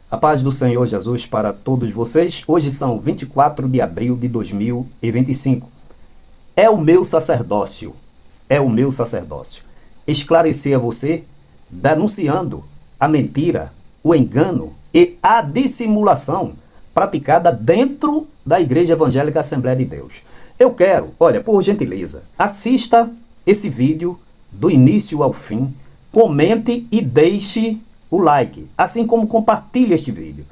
A paz do Senhor Jesus para todos vocês. Hoje são 24 de abril de 2025. É o meu sacerdócio, esclarecer a você, denunciando a mentira, o engano e a dissimulação praticada dentro da Igreja Evangélica Assembleia de Deus. Eu quero, olha, por gentileza, assista esse vídeo do início ao fim, comente e deixe o like, assim como compartilhe este vídeo,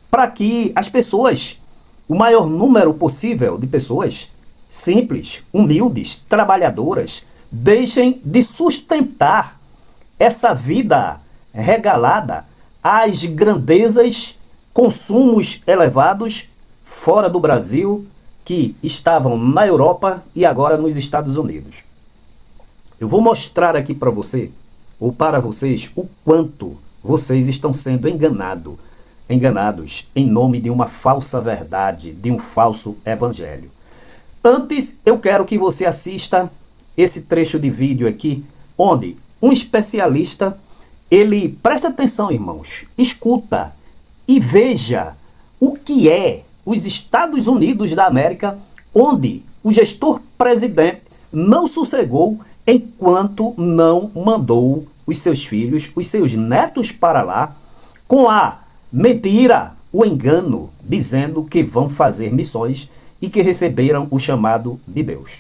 para que as pessoas, o maior número possível de pessoas simples, humildes, trabalhadoras, deixem de sustentar essa vida regalada às grandezas, consumos elevados fora do Brasil, que estavam na Europa e agora nos Estados Unidos. Eu vou mostrar aqui para você, ou para vocês, o quanto vocês estão sendo enganados em nome de uma falsa verdade, de um falso evangelho. Antes, eu quero que você assista esse trecho de vídeo aqui, onde um especialista, ele presta atenção, irmãos, escuta e veja o que é os Estados Unidos da América, onde o gestor presidente não sossegou enquanto não mandou os seus filhos, os seus netos para lá, com a mentira, o engano, dizendo que vão fazer missões e que receberam o chamado de Deus.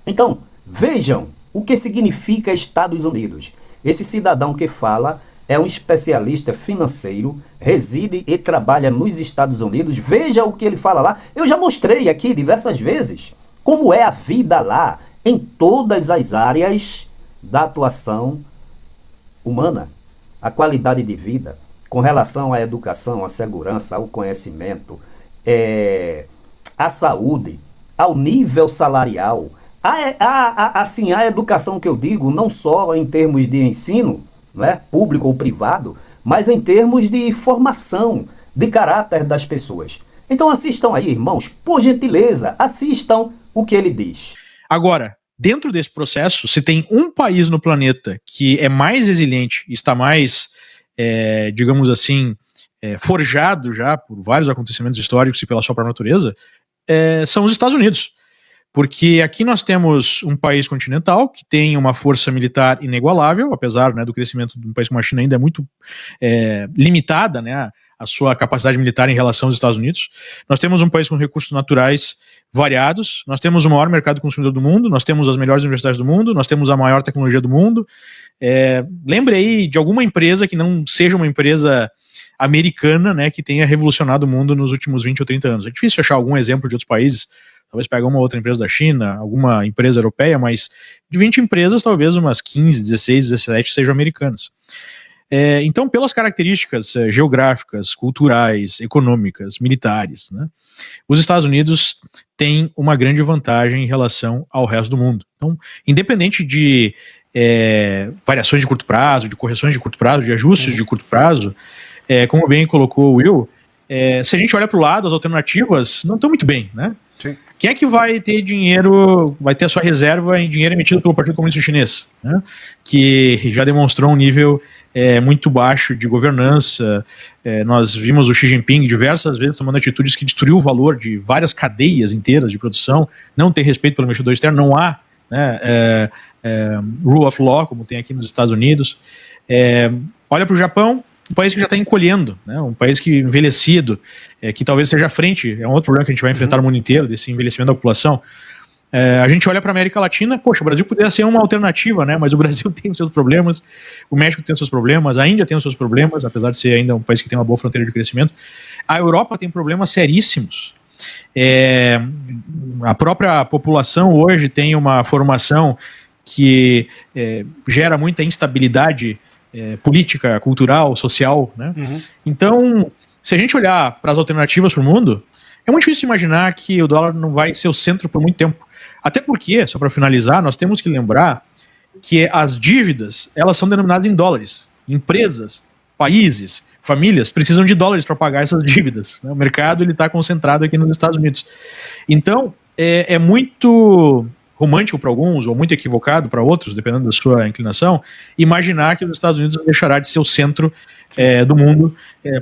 Então, vejam o que significa Estados Unidos. Esse cidadão que fala é um especialista financeiro, reside e trabalha nos Estados Unidos. Veja o que ele fala lá. Eu já mostrei aqui diversas vezes como é a vida lá, em todas as áreas da atuação humana, a qualidade de vida, com relação à educação, à segurança, ao conhecimento, à saúde, ao nível salarial, assim, a educação que eu digo, não só em termos de ensino, né, público ou privado, mas em termos de formação, de caráter das pessoas. Então assistam aí, irmãos, por gentileza, assistam o que ele diz. Agora, dentro desse processo, se tem um país no planeta que é mais resiliente, está mais, digamos assim, forjado já por vários acontecimentos históricos e pela sua própria natureza, são os Estados Unidos. Porque aqui nós temos um país continental que tem uma força militar inigualável, apesar, né, do crescimento de um país como a China ainda é muito limitada, né, a sua capacidade militar em relação aos Estados Unidos. Nós temos um país com recursos naturais variados, nós temos o maior mercado consumidor do mundo, nós temos as melhores universidades do mundo, nós temos a maior tecnologia do mundo. Lembre aí de alguma empresa que não seja uma empresa americana, né, que tenha revolucionado o mundo nos últimos 20 ou 30 anos. É difícil achar algum exemplo de outros países. Talvez pegar uma outra empresa da China, alguma empresa europeia, mas de 20 empresas, talvez umas 15, 16, 17 sejam americanas. Então, pelas características geográficas, culturais, econômicas, militares, né, os Estados Unidos têm uma grande vantagem em relação ao resto do mundo. Então, independente de variações de curto prazo, de correções de curto prazo, de ajustes de curto prazo, como bem colocou o Will, se a gente olha para o lado, as alternativas não estão muito bem, né? Sim. Quem é que vai ter dinheiro, vai ter a sua reserva em dinheiro emitido pelo Partido Comunista Chinês, né? Que já demonstrou um nível muito baixo de governança. Nós vimos o Xi Jinping diversas vezes tomando atitudes que destruiu o valor de várias cadeias inteiras de produção, não tem respeito pelo investidor externo, não há, né, rule of law, como tem aqui nos Estados Unidos. Olha para o Japão, um país que já está encolhendo, né? Um país que envelhecido, que talvez seja à frente, é um outro problema que a gente vai enfrentar no mundo inteiro, desse envelhecimento da população. A gente olha para a América Latina, poxa, o Brasil poderia ser uma alternativa, né? Mas o Brasil tem os seus problemas, o México tem os seus problemas, a Índia tem os seus problemas, apesar de ser ainda um país que tem uma boa fronteira de crescimento. A Europa tem problemas seríssimos. A própria população hoje tem uma formação que gera muita instabilidade política, cultural, social, né? Então, se a gente olhar para as alternativas para o mundo, é muito difícil imaginar que o dólar não vai ser o centro por muito tempo. Até porque, só para finalizar, nós temos que lembrar que as dívidas, elas são denominadas em dólares. Empresas, países, famílias precisam de dólares para pagar essas dívidas, né? O mercado está concentrado aqui nos Estados Unidos. Então, é muito romântico para alguns ou muito equivocado para outros, dependendo da sua inclinação, imaginar que os Estados Unidos deixará de ser o centro do mundo,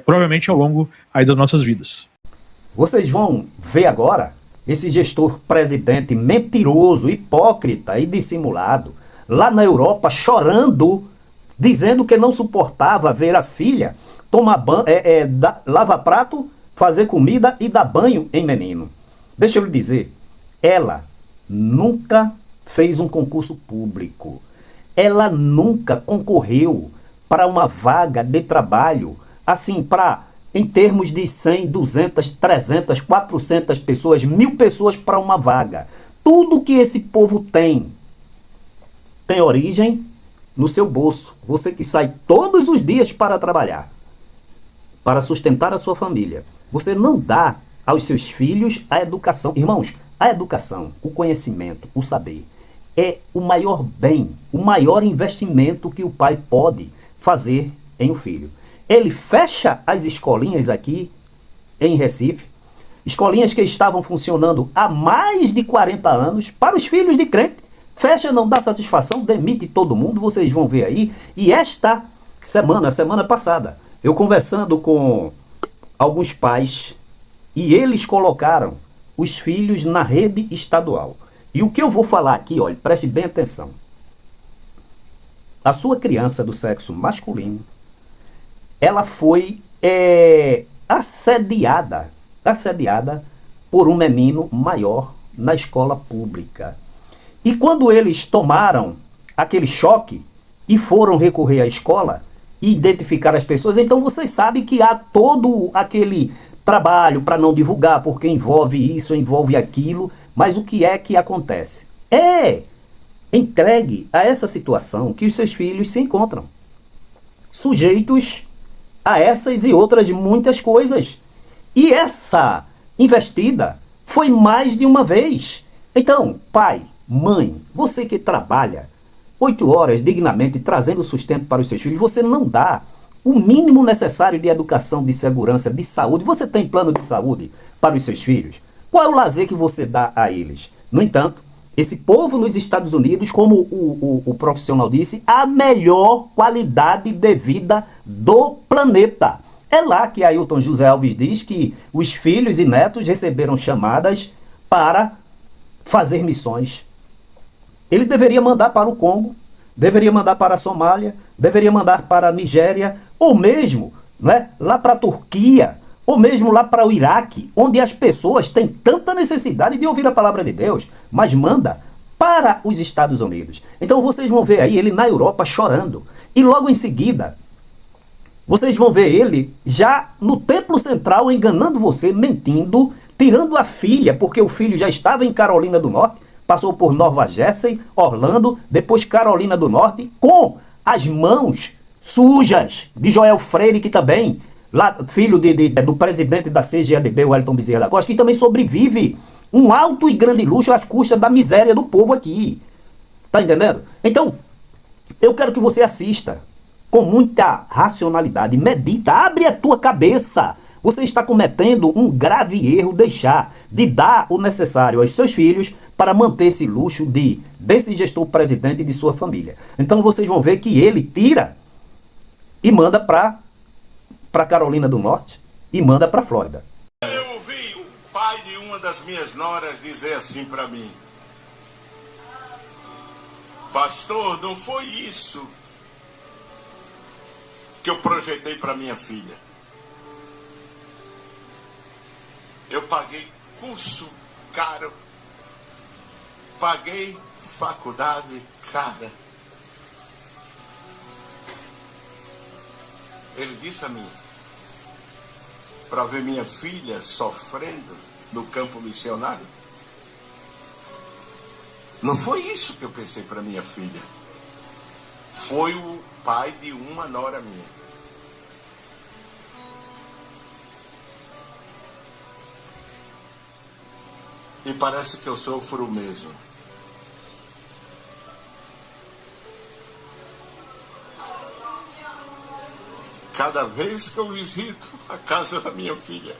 provavelmente ao longo aí das nossas vidas. Vocês vão ver agora esse gestor presidente mentiroso, hipócrita e dissimulado, lá na Europa chorando, dizendo que não suportava ver a filha tomar lavar prato, fazer comida e dar banho em menino. Deixa eu lhe dizer, ela nunca fez um concurso público. Ela nunca concorreu para uma vaga de trabalho, assim, em termos de 100, 200, 300, 400 pessoas, 1000 pessoas para uma vaga. Tudo que esse povo tem origem no seu bolso. Você que sai todos os dias para trabalhar, para sustentar a sua família. Você não dá aos seus filhos a educação. Irmãos, a educação, o conhecimento, o saber, é o maior bem, o maior investimento que o pai pode fazer em um filho. Ele fecha as escolinhas aqui em Recife, escolinhas que estavam funcionando há mais de 40 anos, para os filhos de crente, fecha, não dá satisfação, demite todo mundo, vocês vão ver aí. E esta semana passada, eu conversando com alguns pais, e eles colocaram os filhos na rede estadual. E o que eu vou falar aqui, olha, preste bem atenção. A sua criança do sexo masculino, ela foi assediada por um menino maior na escola pública. E quando eles tomaram aquele choque e foram recorrer à escola e identificar as pessoas, então vocês sabem que há todo aquele trabalho para não divulgar, porque envolve isso, envolve aquilo, mas o que é que acontece? É entregue a essa situação que os seus filhos se encontram, sujeitos a essas e outras muitas coisas. E essa investida foi mais de uma vez. Então, pai, mãe, você que trabalha 8 horas dignamente trazendo sustento para os seus filhos, você não dá o mínimo necessário de educação, de segurança, de saúde. Você tem plano de saúde para os seus filhos? Qual é o lazer que você dá a eles? No entanto, esse povo nos Estados Unidos, como o profissional disse, a melhor qualidade de vida do planeta. É lá que Ailton José Alves diz que os filhos e netos receberam chamadas para fazer missões. Ele deveria mandar para o Congo, deveria mandar para a Somália, deveria mandar para a Nigéria, ou mesmo, né, lá para a Turquia, ou mesmo lá para o Iraque, onde as pessoas têm tanta necessidade de ouvir a palavra de Deus, mas manda para os Estados Unidos. Então vocês vão ver aí ele na Europa chorando. E logo em seguida, vocês vão ver ele já no Templo Central enganando você, mentindo, tirando a filha, porque o filho já estava em Carolina do Norte, passou por Nova Jersey, Orlando, depois Carolina do Norte, com as mãos sujas de Joel Freire, que também, lá, filho do presidente da CGADB, Wellington Bezerra da Costa, que também sobrevive um alto e grande luxo às custas da miséria do povo aqui. Tá entendendo? Então, eu quero que você assista com muita racionalidade, medita, abre a tua cabeça. Você está cometendo um grave erro deixar de dar o necessário aos seus filhos para manter esse luxo desse gestor presidente e de sua família. Então vocês vão ver que ele tira e manda para Carolina do Norte e manda para Flórida. Eu ouvi o pai de uma das minhas noras dizer assim para mim: pastor, não foi isso que eu projetei para minha filha. Eu paguei curso caro, paguei faculdade cara. Ele disse a mim, para ver minha filha sofrendo no campo missionário. Não foi isso que eu pensei para minha filha. Foi o pai de uma nora minha. E parece que eu sofro o mesmo. Cada vez que eu visito a casa da minha filha,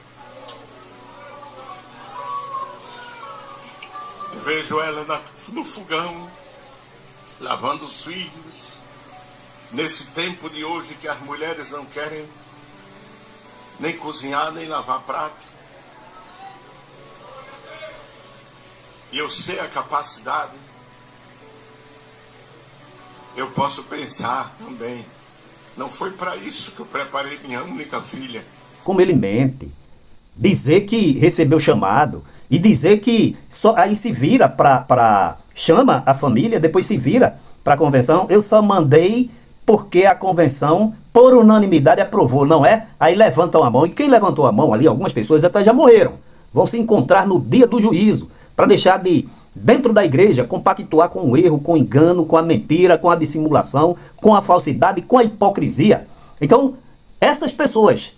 vejo ela no fogão, lavando os filhos. Nesse tempo de hoje que as mulheres não querem nem cozinhar, nem lavar prato. E eu sei a capacidade. Eu posso pensar também. Não foi para isso que eu preparei minha única filha. Como ele mente. Dizer que recebeu chamado. E dizer que só aí se vira chama a família, depois se vira para a convenção. Eu só mandei porque a convenção, por unanimidade, aprovou, não é? Aí levantam a mão. E quem levantou a mão ali, algumas pessoas até já morreram. Vão se encontrar no dia do juízo para deixar de, dentro da igreja, compactuar com o erro, com o engano, com a mentira, com a dissimulação, com a falsidade, com a hipocrisia. Então, essas pessoas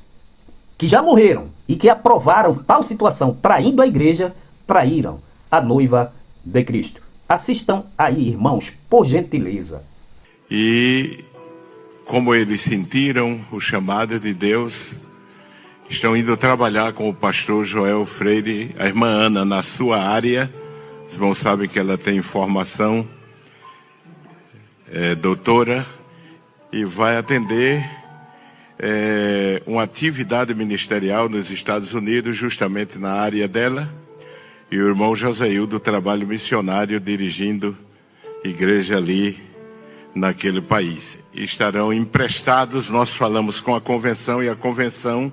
que já morreram e que aprovaram tal situação, traindo a igreja, traíram a noiva de Cristo. Assistam aí, irmãos, por gentileza. E como eles sentiram o chamado de Deus, estão indo trabalhar com o pastor Joel Freire, a irmã Ana, na sua área. Os irmãos sabem que ela tem formação, doutora, e vai atender uma atividade ministerial nos Estados Unidos, justamente na área dela. E o irmão Joséildo, trabalho missionário, dirigindo igreja ali naquele país. Estarão emprestados, nós falamos com a convenção, e a convenção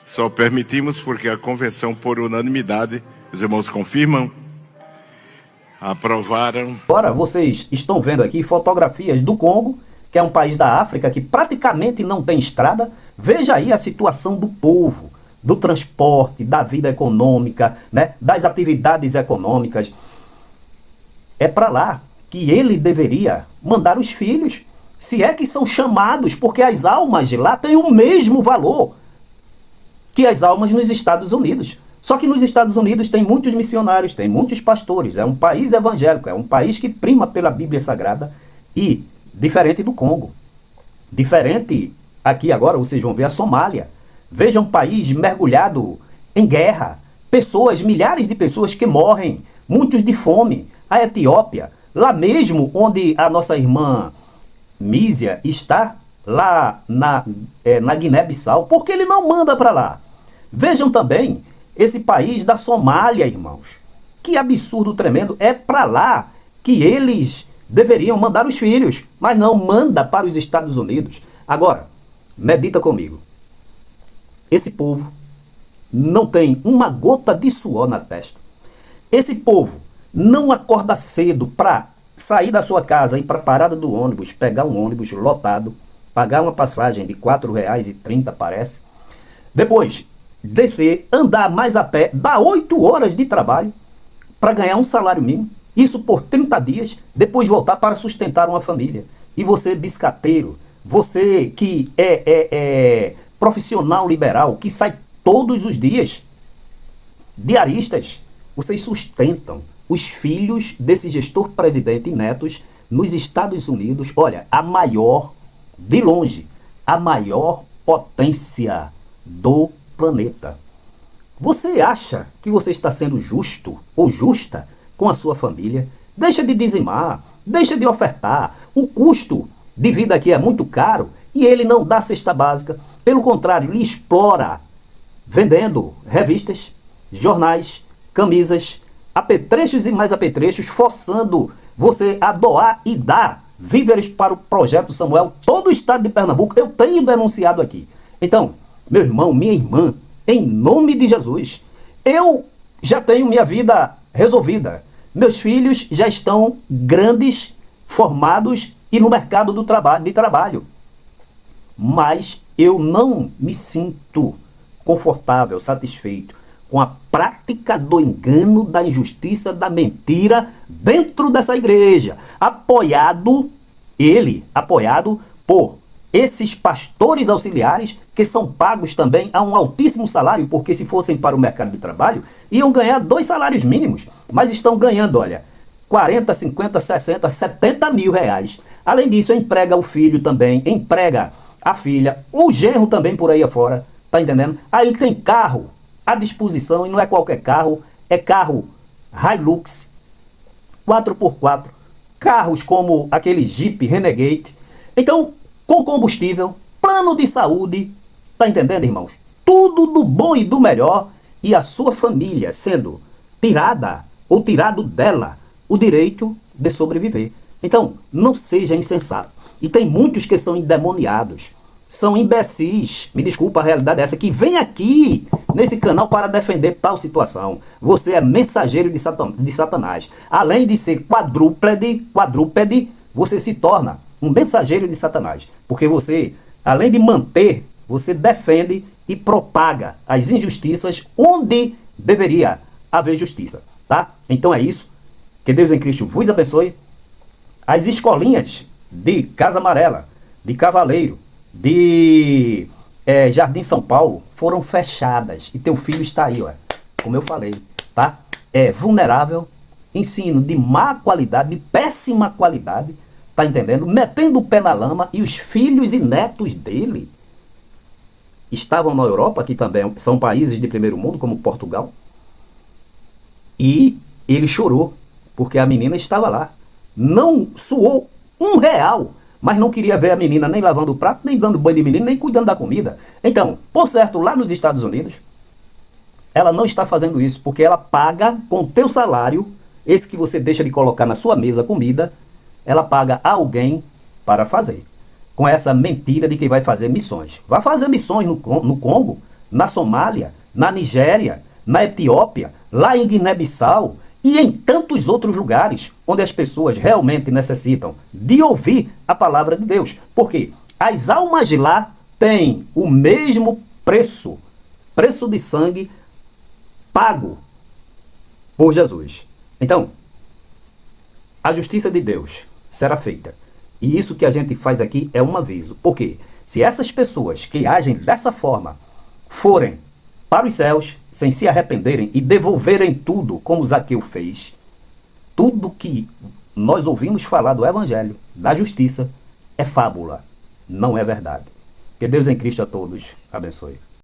só permitimos porque a convenção, por unanimidade, os irmãos confirmam, aprovaram. Agora vocês estão vendo aqui fotografias do Congo, que é um país da África que praticamente não tem estrada. Veja aí a situação do povo, do transporte, da vida econômica, né, das atividades econômicas. É para lá que ele deveria mandar os filhos, se é que são chamados, porque as almas de lá têm o mesmo valor que as almas nos Estados Unidos. Só que nos Estados Unidos tem muitos missionários, tem muitos pastores, é um país evangélico, é um país que prima pela Bíblia Sagrada, e diferente do Congo. Diferente aqui agora, vocês vão ver a Somália. Veja um país mergulhado em guerra, pessoas, milhares de pessoas que morrem, muitos de fome. A Etiópia, lá mesmo onde a nossa irmã Mísia está, lá na Guiné-Bissau, porque ele não manda para lá. Vejam também esse país da Somália, irmãos. Que absurdo tremendo. É para lá que eles deveriam mandar os filhos, mas não manda para os Estados Unidos. Agora, medita comigo. Esse povo não tem uma gota de suor na testa. Esse povo não acorda cedo para sair da sua casa e ir para a parada do ônibus, pegar um ônibus lotado, pagar uma passagem de R$4,30, parece. Depois, descer, andar mais a pé, dar 8 horas de trabalho para ganhar um salário mínimo. Isso por 30 dias, depois voltar para sustentar uma família. E você, biscateiro, você que é profissional liberal, que sai todos os dias, diaristas, vocês sustentam os filhos desse gestor presidente e netos nos Estados Unidos. Olha, a maior, de longe, a maior potência do planeta. Você acha que você está sendo justo ou justa com a sua família? Deixa de dizimar, deixa de ofertar. O custo de vida aqui é muito caro e ele não dá cesta básica. Pelo contrário, lhe explora, vendendo revistas, jornais, camisas, apetrechos e mais apetrechos, forçando você a doar e dar víveres para o Projeto Samuel. Todo o estado de Pernambuco eu tenho denunciado aqui. Então, meu irmão, minha irmã, em nome de Jesus, eu já tenho minha vida resolvida. Meus filhos já estão grandes, formados e no mercado de trabalho. Mas eu não me sinto confortável, satisfeito com a prática do engano, da injustiça, da mentira dentro dessa igreja. Apoiado por esses pastores auxiliares que são pagos também a um altíssimo salário, porque se fossem para o mercado de trabalho, iam ganhar 2 salários mínimos, mas estão ganhando, olha, 40, 50, 60, 70 mil reais. Além disso, emprega o filho também, emprega a filha, o genro também por aí afora, tá entendendo? Aí tem carro à disposição, e não é qualquer carro, é carro Hilux, 4x4, carros como aquele Jeep Renegade. Então, com combustível, plano de saúde, tá entendendo, irmãos? Tudo do bom e do melhor, e a sua família sendo tirada ou tirado dela o direito de sobreviver. Então, não seja insensato. E tem muitos que são endemoniados, são imbecis, me desculpa, a realidade é essa, que vem aqui nesse canal para defender tal situação. Você é mensageiro de Satanás. Além de ser quadrúpede, você se torna um mensageiro de Satanás. Porque você, além de manter, você defende e propaga as injustiças onde deveria haver justiça, tá? Então é isso. Que Deus em Cristo vos abençoe. As escolinhas de Casa Amarela, de Cavaleiro, de Jardim São Paulo foram fechadas. E teu filho está aí, ó, como eu falei, tá? É vulnerável, ensino de má qualidade, de péssima qualidade, tá entendendo? Metendo o pé na lama, e os filhos e netos dele estavam na Europa, que também são países de primeiro mundo, como Portugal, e ele chorou, porque a menina estava lá. Não suou R$1, mas não queria ver a menina nem lavando o prato, nem dando banho de menino, nem cuidando da comida. Então, por certo, lá nos Estados Unidos, ela não está fazendo isso, porque ela paga com o teu salário, esse que você deixa de colocar na sua mesa comida, ela paga a alguém para fazer. Com essa mentira de que vai fazer missões. Vai fazer missões no Congo, na Somália, na Nigéria, na Etiópia, lá em Guiné-Bissau e em tantos outros lugares onde as pessoas realmente necessitam de ouvir a palavra de Deus. Porque as almas lá têm o mesmo preço de sangue pago por Jesus. Então, a justiça de Deus será feita. E isso que a gente faz aqui é um aviso. Porque se essas pessoas que agem dessa forma forem para os céus, sem se arrependerem e devolverem tudo, como Zaqueu fez, tudo que nós ouvimos falar do Evangelho, da justiça, é fábula, não é verdade. Que Deus em Cristo a todos abençoe.